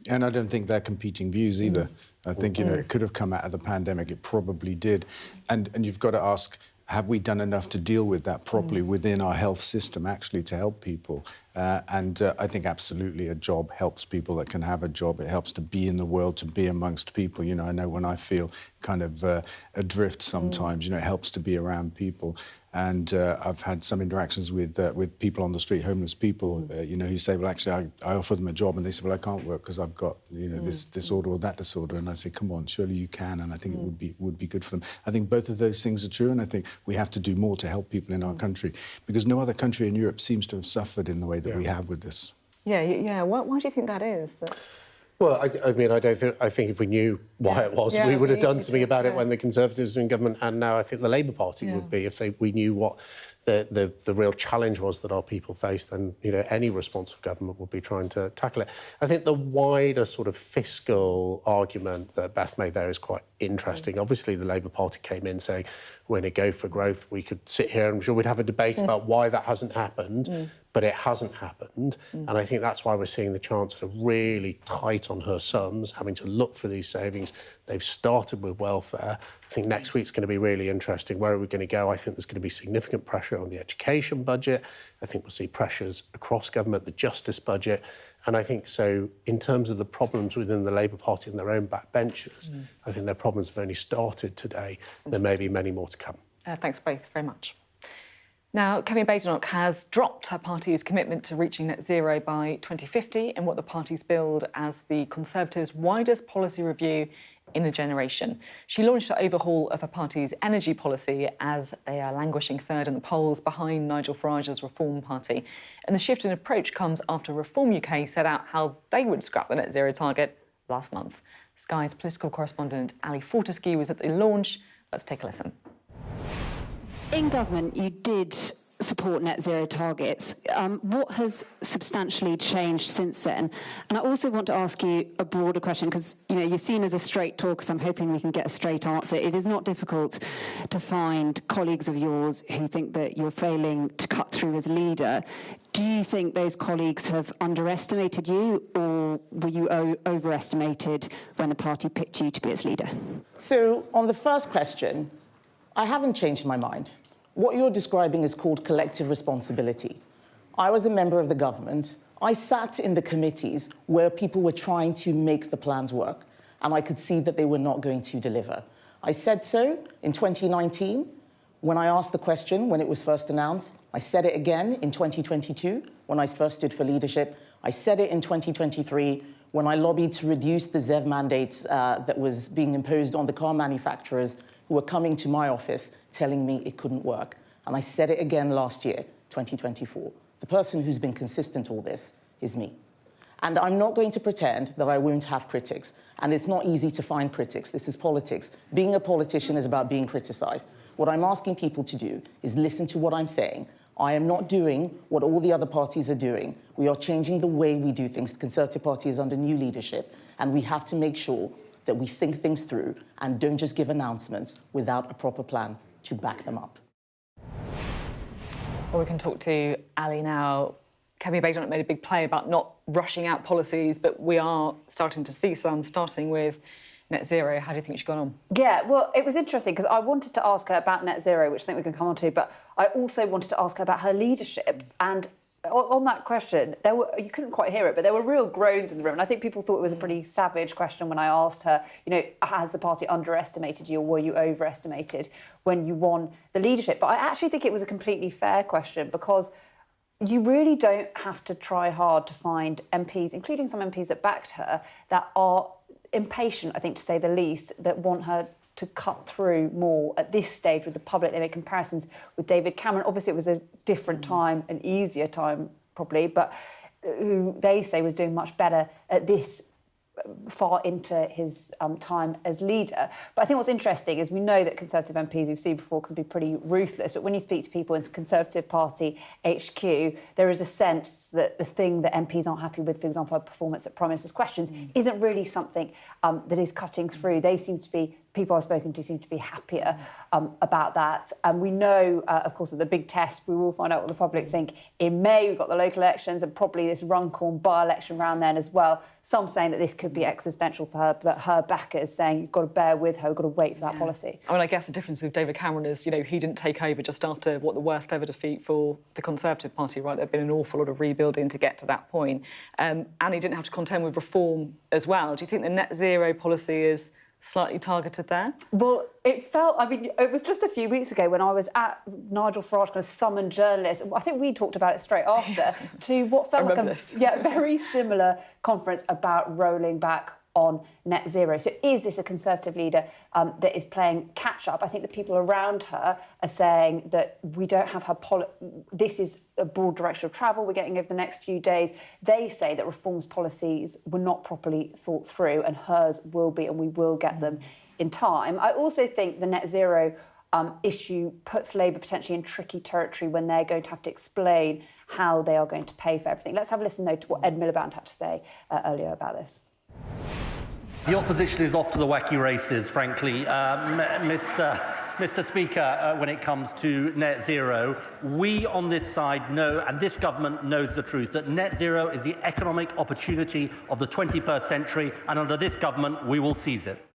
And I don't think they're competing views either. I think, it could have come out of the pandemic. It probably did. And you've got to ask, have we done enough to deal with that properly within our health system, actually, to help people? I think absolutely a job helps people that can have a job. It helps to be in the world, to be amongst people. You know, I know when I feel kind of adrift sometimes, you know, it helps to be around people. And I've had some interactions with people on the street, homeless people, you know, who say, well, actually, I offer them a job and they say, well, I can't work because I've got, you know, this disorder or that disorder. And I say, come on, surely you can. And I think it would be good for them. I think both of those things are true. And I think we have to do more to help people in our country, because no other country in Europe seems to have suffered in the way that we have with this. Yeah. Why do you think that is? Well, I mean, I think if we knew why it was, we would have done something about it when the Conservatives were in government, and now I think the Labour Party would be if we knew what the real challenge was that our people face. Then, you know, any responsive government would be trying to tackle it. I think the wider sort of fiscal argument that Beth made there is quite interesting. Obviously, the Labour Party came in saying we're going to go for growth. We could sit here and I'm sure we'd have a debate about why that hasn't happened. But it hasn't happened. And I think that's why we're seeing the Chancellor really tight on her sums, having to look for these savings. They've started with welfare. I think next week's going to be really interesting. Where are we going to go? I think there's going to be significant pressure on the education budget. I think we'll see pressures across government, the justice budget. And I think so, in terms of the problems within the Labour Party and their own backbenchers, I think their problems have only started today. There may be many more to come. Thanks both very much. Now, Kemi Badenoch has dropped her party's commitment to reaching net zero by 2050 in what the party's billed as the Conservatives' widest policy review in a generation. She launched an overhaul of her party's energy policy as they are languishing third in the polls behind Nigel Farage's Reform Party. And the shift in approach comes after Reform UK set out how they would scrap the net zero target last month. Sky's political correspondent Ali Fortescue was at the launch. Let's take a listen. In government, you did support net zero targets. What has substantially changed since then? And I also want to ask you a broader question, because you're seen as a straight talker, so I'm hoping we can get a straight answer. It is not difficult to find colleagues of yours who think that you're failing to cut through as leader. Do you think those colleagues have underestimated you, or were you overestimated when the party picked you to be its leader? So on the first question, I haven't changed my mind. What you're describing is called collective responsibility. I was a member of the government. I sat in the committees where people were trying to make the plans work, and I could see that they were not going to deliver. I said so in 2019 when I asked the question when it was first announced. I said it again in 2022 when I first stood for leadership. I said it in 2023 when I lobbied to reduce the ZEV mandates that was being imposed on the car manufacturers who were coming to my office telling me it couldn't work. And I said it again last year, 2024. The person who's been consistent all this is me. And I'm not going to pretend that I won't have critics. And it's not easy to find critics. This is politics. Being a politician is about being criticized. What I'm asking people to do is listen to what I'm saying. I am not doing what all the other parties are doing. We are changing the way we do things. The Conservative Party is under new leadership, and we have to make sure that we think things through and don't just give announcements without a proper plan to back them up. Well, we can talk to Ali now. Kemi Badenoch made a big play about not rushing out policies, but we are starting to see some, starting with net zero. How do you think she's gone on? Yeah, well, it was interesting because I wanted to ask her about net zero, which I think we can come on to, but I also wanted to ask her about her leadership. And on that question, you couldn't quite hear it, but there were real groans in the room. And I think people thought it was a pretty savage question when I asked her, has the party underestimated you or were you overestimated when you won the leadership? But I actually think it was a completely fair question, because you really don't have to try hard to find MPs, including some MPs that backed her, that are impatient, I think, to say the least, that want her to cut through more at this stage with the public. They make comparisons with David Cameron. Obviously, it was a different time, an easier time, probably, but who they say was doing much better at this far into his time as leader. But I think what's interesting is we know that Conservative MPs we've seen before can be pretty ruthless, but when you speak to people in Conservative Party HQ, there is a sense that the thing that MPs aren't happy with, for example, her performance at Prime Minister's questions, isn't really something that is cutting through. They seem to be people I've spoken to seem to be happier about that. And we know, of course, that the big test, we will find out what the public think. In May, we've got the local elections and probably this Runcorn by-election round then as well. Some saying that this could be existential for her, but her backers saying you've got to bear with her, you've got to wait for that policy. I mean, I guess the difference with David Cameron is, he didn't take over just after the worst ever defeat for the Conservative Party, right? There'd been an awful lot of rebuilding to get to that point. And he didn't have to contend with reform as well. Do you think the net zero policy is slightly targeted there? Well, it was just a few weeks ago when I was at Nigel Farage kind of summoned journalists. I think we talked about it straight after to what felt like a very similar conference about rolling back on net zero. So is this a Conservative leader that is playing catch-up? I think the people around her are saying that we don't have her this is a broad direction of travel we're getting over the next few days. They say that reforms policies were not properly thought through and hers will be, and we will get them in time. I also think the net zero issue puts Labour potentially in tricky territory when they're going to have to explain how they are going to pay for everything. Let's have a listen, though, to what Ed Miliband had to say earlier about this. The opposition is off to the wacky races, frankly. Mr. Speaker, when it comes to net zero, we on this side know, and this government knows the truth, that net zero is the economic opportunity of the 21st century, and under this government, we will seize it.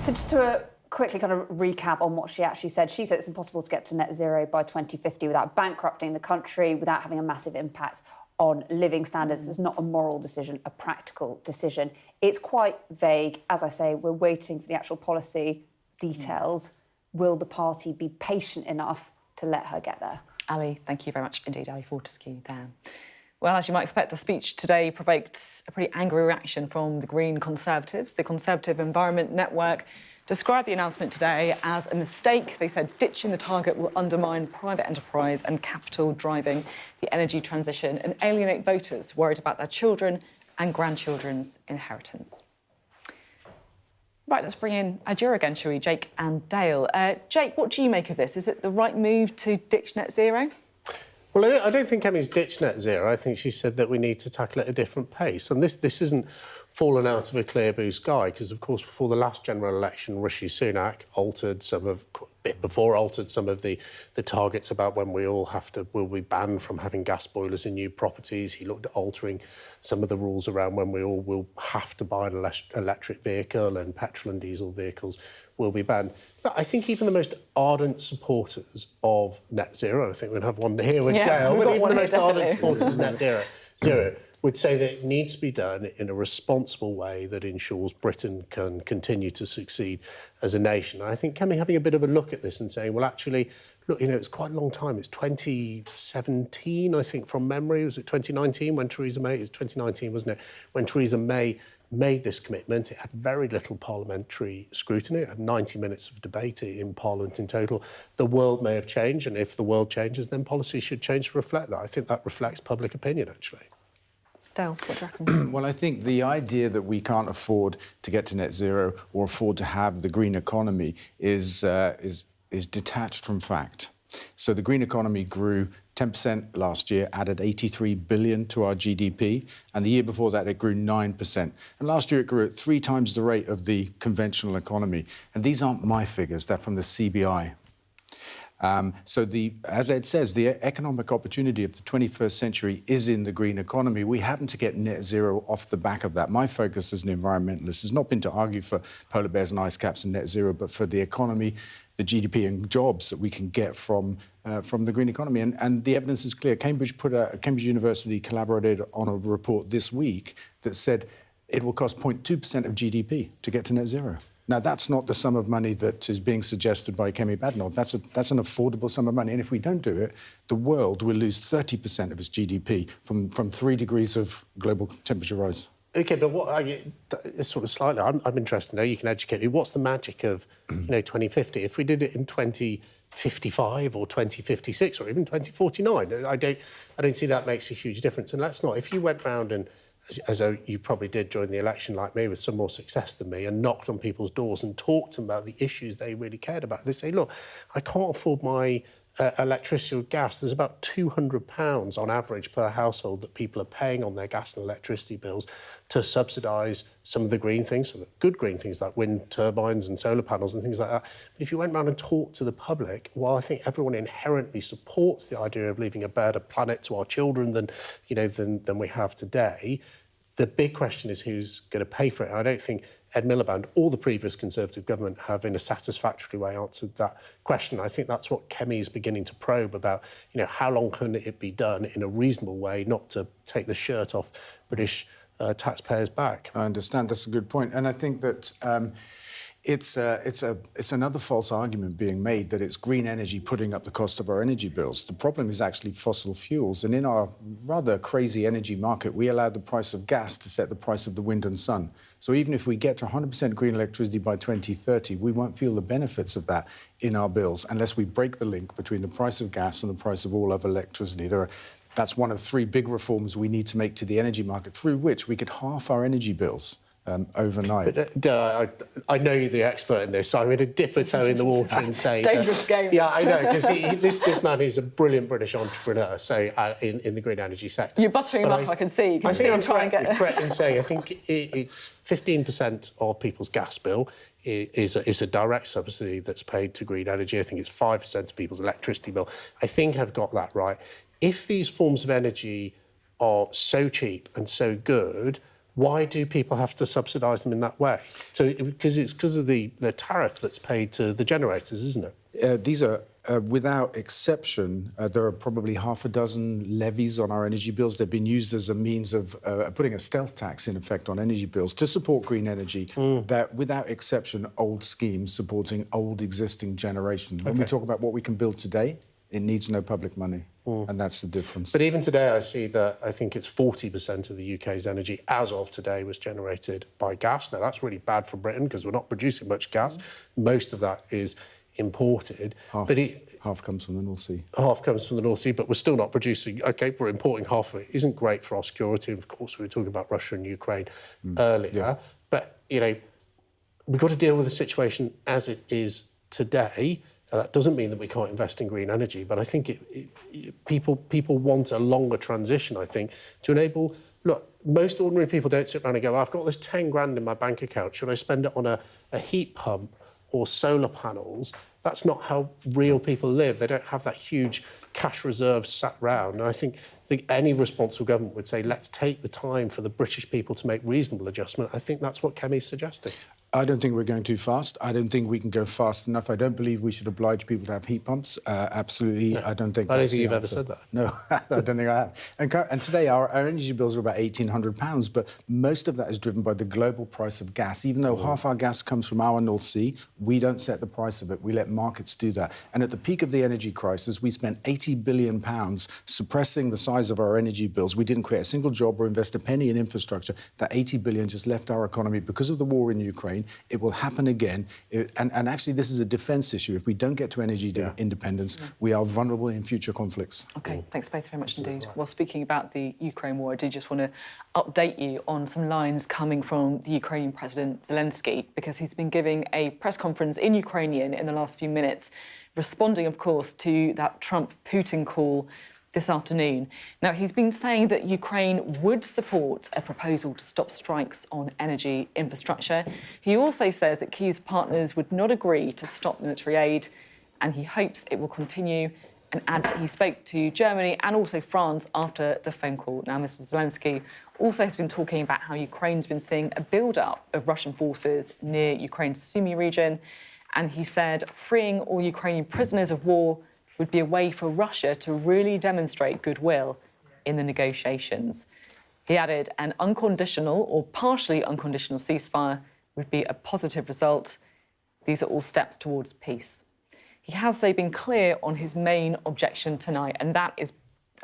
So just to quickly kind of recap on what she actually said. She said it's impossible to get to net zero by 2050 without bankrupting the country, without having a massive impact on living standards. It's not a moral decision, a practical decision. It's quite vague. As I say, we're waiting for the actual policy details. Will the party be patient enough to let her get there? Ali, thank you very much indeed, Ali Fortescue there. Well, as you might expect, the speech today provoked a pretty angry reaction from the Green Conservatives. The Conservative Environment Network described the announcement today as a mistake. They said ditching the target will undermine private enterprise and capital driving the energy transition and alienate voters worried about their children and grandchildren's inheritance. Right, let's bring in our duo again, shall we, Jake and Dale. Jake, what do you make of this? Is it the right move to ditch net zero? Well, I don't think Emmy's ditched net zero. I think she said that we need to tackle it at a different pace. And this isn't fallen out of a clear blue sky, because, of course, before the last general election, Rishi Sunak altered some of the targets about when will be banned from having gas boilers in new properties. He looked at altering some of the rules around when we all will have to buy an electric vehicle, and petrol and diesel vehicles will be banned. But I think even the most ardent supporters of net zero, and I think we'll have one here with Dale, but even the most ardent supporters of net zero would say that it needs to be done in a responsible way that ensures Britain can continue to succeed as a nation. And I think Kemi having a bit of a look at this and saying, well, actually, look, it's quite a long time. It's 2017, I think, from memory. Was it 2019 when Theresa May? It was 2019, wasn't it? When Theresa May made this commitment. It had very little parliamentary scrutiny. It had 90 minutes of debate in Parliament in total. The world may have changed, and if the world changes, then policy should change to reflect that. I think that reflects public opinion, actually. Dale, what do you reckon? Well, I think the idea that we can't afford to get to net zero or afford to have the green economy is detached from fact. So the green economy grew 10% last year, added 83 billion to our GDP, and the year before that it grew 9%. And last year it grew at 3 times the rate of the conventional economy. And these aren't my figures, they're from the CBI. As Ed says, the economic opportunity of the 21st century is in the green economy. We happen to get net zero off the back of that. My focus as an environmentalist has not been to argue for polar bears and ice caps and net zero, but for the economy, the GDP and jobs that we can get from the green economy. And the evidence is clear. Cambridge University collaborated on a report this week that said it will cost 0.2% of GDP to get to net zero. Now, that's not the sum of money that is being suggested by Kemi Badenoch. That's an affordable sum of money. And if we don't do it, the world will lose 30% of its GDP from 3 degrees of global temperature rise. OK, but sort of slightly, I'm interested now, you can educate me. What's the magic of, 2050? If we did it in 2055 or 2056 or even 2049, I don't see that makes a huge difference. And let's not, if you went round and, as you probably did during the election like me, with some more success than me, and knocked on people's doors and talked to them about the issues they really cared about. They say, look, I can't afford my electricity or gas, there's about £200 on average per household that people are paying on their gas and electricity bills to subsidise some of the green things, some of the good green things like wind turbines and solar panels and things like that. But if you went around and talked to the public, while I think everyone inherently supports the idea of leaving a better planet to our children than we have today, the big question is who's going to pay for it. And I don't think Ed Miliband or the previous Conservative government have in a satisfactory way answered that question. I think that's what Kemi is beginning to probe about, how long can it be done in a reasonable way, not to take the shirt off British taxpayers' back. I understand. That's a good point. And I think that it's another false argument being made that it's green energy putting up the cost of our energy bills. The problem is actually fossil fuels. And in our rather crazy energy market, we allow the price of gas to set the price of the wind and sun. So even if we get to 100% green electricity by 2030, we won't feel the benefits of that in our bills unless we break the link between the price of gas and the price of all other electricity. That's one of 3 big reforms we need to make to the energy market, through which we could halve our energy bills overnight. But, I know you're the expert in this, so I'm going to dip a toe in the water and say... It's dangerous game. Yeah, I know, because this man is a brilliant British entrepreneur, so in the green energy sector. You're buttering him up, I can see. I think I'm correct in saying I think it's 15% of people's gas bill is a direct subsidy that's paid to green energy. I think it's 5% of people's electricity bill. I think I've got that right. If these forms of energy are so cheap and so good, why do people have to subsidise them in that way? So, because it's because of the tariff that's paid to the generators, isn't it? These are, without exception, there are probably half a dozen levies on our energy bills. They've been used as a means of putting a stealth tax, in effect, on energy bills to support green energy. That, without exception, old schemes supporting old existing generation. When we talk about what we can build today, it needs no public money. And that's the difference. But even today, I see that I think it's 40% of the UK's energy, as of today, was generated by gas. Now, that's really bad for Britain because we're not producing much gas. Most of that is imported. Half comes from the North Sea. Half comes from the North Sea, but we're still not producing... OK, we're importing half of it. Isn't great for our security. Of course, we were talking about Russia and Ukraine earlier. Yeah. But, we've got to deal with the situation as it is today. That doesn't mean that we can't invest in green energy, but I think people want a longer transition, I think, to enable... Look, most ordinary people don't sit around and go, I've got this 10 grand in my bank account. Should I spend it on a heat pump or solar panels? That's not how real people live. They don't have that huge cash reserve sat round. And I think any responsible government would say, let's take the time for the British people to make reasonable adjustment. I think that's what Kemi's suggesting. I don't think we're going too fast. I don't think we can go fast enough. I don't believe we should oblige people to have heat pumps. Absolutely, no. I don't think you've ever said that. No, I don't think I have. And today, our energy bills are about £1,800, but most of that is driven by the global price of gas. Even though half our gas comes from our North Sea, we don't set the price of it. We let markets do that. And at the peak of the energy crisis, we spent £80 billion suppressing the size of our energy bills. We didn't create a single job or invest a penny in infrastructure. That £80 billion just left our economy because of the war in Ukraine. It will happen again. And actually, this is a defence issue. If we don't get to energy independence, we are vulnerable in future conflicts. OK, thanks both very much indeed. Well, speaking about the Ukraine war, I do just want to update you on some lines coming from the Ukrainian President Zelenskyy, because he's been giving a press conference in Ukrainian in the last few minutes, responding, of course, to that Trump-Putin call this afternoon. Now, he's been saying that Ukraine would support a proposal to stop strikes on energy infrastructure. He also says that Keir's partners would not agree to stop military aid, and he hopes it will continue, and adds that he spoke to Germany and also France after the phone call. Now, Mr. Zelenskyy also has been talking about how Ukraine's been seeing a build-up of Russian forces near Ukraine's Sumy region, and he said freeing all Ukrainian prisoners of war would be a way for Russia to really demonstrate goodwill in the negotiations. He added an unconditional or partially unconditional ceasefire would be a positive result. These are all steps towards peace. He has, though, been clear on his main objection tonight, and that is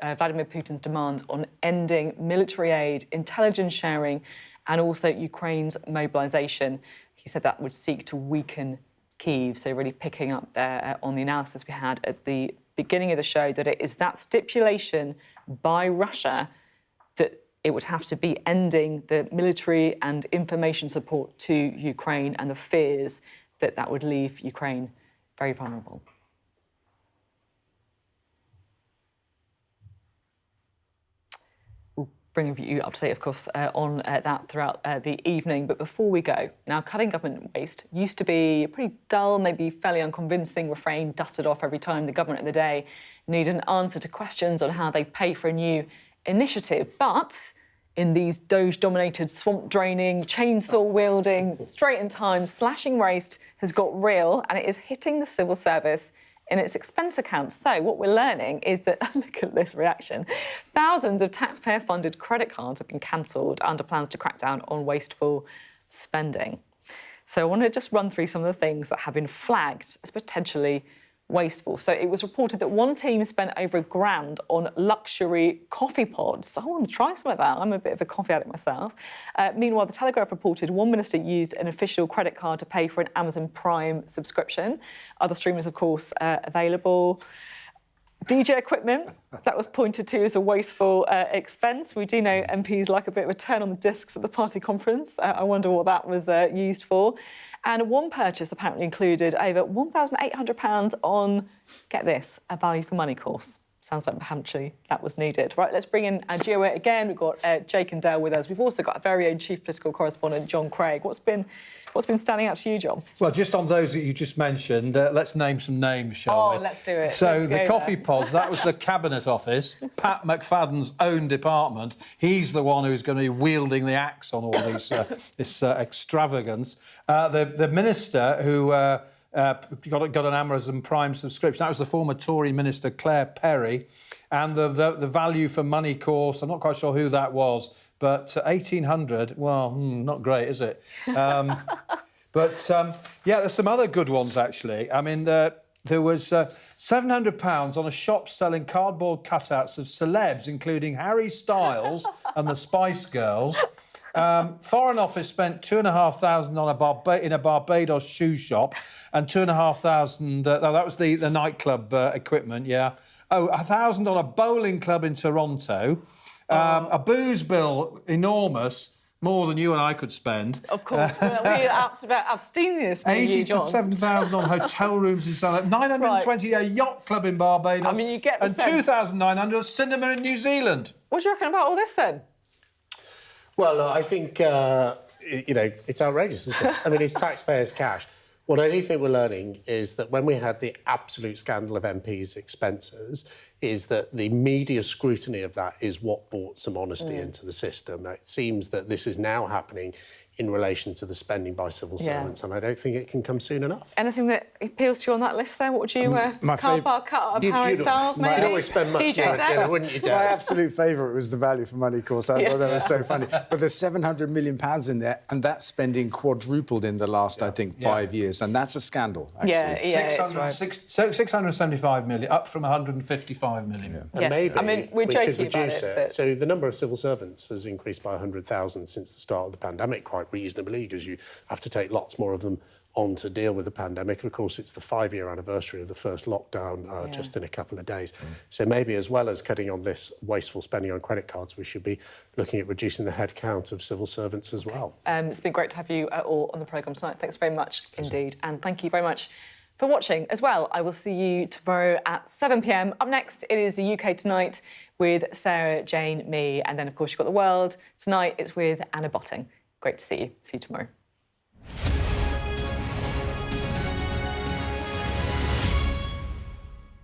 Vladimir Putin's demands on ending military aid, intelligence sharing, and also Ukraine's mobilisation. He said that would seek to weaken Kyiv, so really picking up there on the analysis we had at the beginning of the show, that it is that stipulation by Russia that it would have to be ending the military and information support to Ukraine, and the fears that that would leave Ukraine very vulnerable. bringing you up to date, of course, on that throughout the evening. But before we go, now, cutting government waste used to be a pretty dull, maybe fairly unconvincing refrain dusted off every time the government of the day needed an answer to questions on how they pay for a new initiative. But in these Doge-dominated, swamp-draining, chainsaw-wielding, straight-in-time, slashing waste has got real, and it is hitting the civil service in its expense accounts. So what we're learning is that, look at this reaction, thousands of taxpayer-funded credit cards have been cancelled under plans to crack down on wasteful spending. So I want to just run through some of the things that have been flagged as potentially wasteful. So it was reported that one team spent over £1,000 on luxury coffee pods. I want to try some of that. I'm a bit of a coffee addict myself. Meanwhile, The Telegraph reported one minister used an official credit card to pay for an Amazon Prime subscription. Other streamers, of course, available. DJ equipment, that was pointed to as a wasteful expense. We do know MPs like a bit of a turn on the discs at the party conference. I wonder what that was used for. And one purchase apparently included over £1,800 on, get this, a value for money course. Sounds like potentially that was needed. Right, let's bring in Geo again. We've got Jake and Dale with us. We've also got our very own chief political correspondent, John Craig. What's been standing out to you, John? Well, just on those that you just mentioned, let's name some names, shall we? Oh, let's do it. So the coffee pods, that was the Cabinet Office, Pat McFadden's own department. He's the one who's going to be wielding the axe on all this extravagance. The minister who got an Amazon Prime subscription, that was the former Tory minister, Claire Perry. And the value for money course, I'm not quite sure who that was, but 1,800, well, not great, is it? Yeah, there's some other good ones, actually. I mean, there was £700 on a shop selling cardboard cutouts of celebs, including Harry Styles and the Spice Girls. Foreign Office spent £2,500 in a Barbados shoe shop, and £2,500. That was the nightclub equipment. Yeah. Oh, £1,000 on a bowling club in Toronto. A booze bill enormous, more than you and I could spend. Of course, we're about abstemious. 87,000 on hotel rooms in South. 920 a yacht club in Barbados. I mean, you get the and sense. 2,900 a cinema in New Zealand. What do you reckon about all this then? Well, I think, it's outrageous, isn't it? I mean, it's taxpayers' cash. What I do think we're learning is that when we had the absolute scandal of MPs' expenses, is that the media scrutiny of that is what brought some honesty into the system. It seems that this is now happening in relation to the spending by civil servants, and I don't think it can come soon enough. Anything that appeals to you on that list there? What would you car bar cut of Harry Styles, maybe? You'd always spend much more, Jenna, wouldn't you, Dad? My absolute favourite was the value for money course. I thought that was so funny. But there's £700 million in there, and that spending quadrupled in the last, I think, 5 years, and that's a scandal, actually. Yeah, 675 million, up from 155 million. And maybe I mean, we're we joking could reduce about it. it. So the number of civil servants has increased by 100,000 since the start of the pandemic, quite reasonably, because you have to take lots more of them on to deal with the pandemic. Of course, it's the 5-year anniversary of the first lockdown just in a couple of days. So maybe as well as cutting on this wasteful spending on credit cards, we should be looking at reducing the headcount of civil servants as well. It's been great to have you all on the programme tonight. Thanks very much indeed. And thank you very much for watching as well. I will see you tomorrow at 7 p.m. Up next, it is the UK Tonight with Sarah, Jane, me, and then, of course, you've got The World. Tonight, it's with Anna Botting. Great to see you. See you tomorrow.